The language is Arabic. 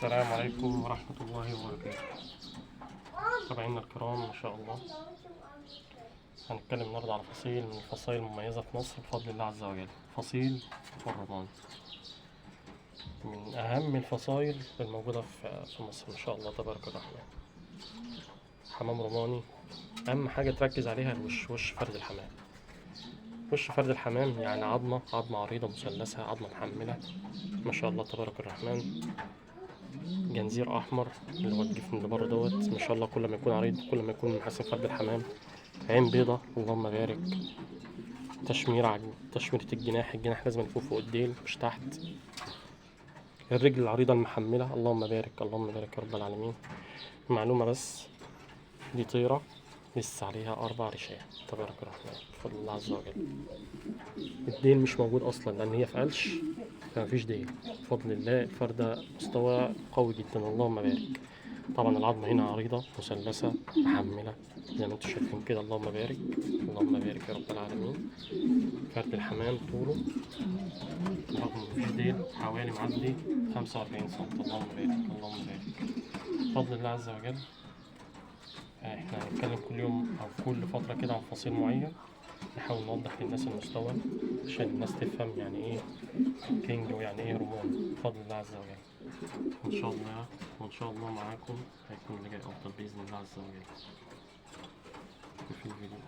السلام عليكم ورحمة الله وبركاته. متابعينا الكرام ما شاء الله، هنتكلم النهاردة على فصيل من الفصائل المميزة في مصر بفضل الله عز وجل، فصيل الرمان. من أهم الفصائل الموجودة في مصر ما شاء الله تبارك الرحمن. حمام رماني، أهم حاجة تركز عليها وش فرد الحمام. وش فرد الحمام يعني عظمة عريضة مثلثة، عظمة محملة ما شاء الله تبارك الرحمن. جنزير احمر اللي هو الجفن اللي بره دوت ما شاء الله، كل ما يكون عريض كل ما يكون محسن فرد الحمام. عين بيضة اللهم بارك. تشميرة الجناح لازم يكون فوق الديل مش تحت. الرجل العريضة المحملة اللهم بارك اللهم بارك يا رب العالمين. معلومة بس، دي طيرة لسه عليها 4 ريشات تبارك الرحمن بفضل الله عز وجل. الديل مش موجود اصلا لان هي في قلش، فمفيش ديل بفضل الله. الفردة مستوى قوي جدا اللهم بارك. طبعا العظمة هنا عريضة مثلثة محملة زي ما انتم شايفين كده اللهم بارك اللهم بارك يا رب العالمين. فرد الحمام طوله رغم مفيش ديل حوالي معدي 45 سم اللهم بارك اللهم بارك بفضل الله عز وجل. احنا هنتكلم كل يوم او كل فترة كده عن فصيل معين، نحاول نوضح للناس المستوى عشان الناس تفهم يعني ايه كينج ويعني ايه رمان بفضل الله عز وجل. وان شاء الله معاكم هيكون اللي جاي افضل باذن الله عز وجل في الفيديو.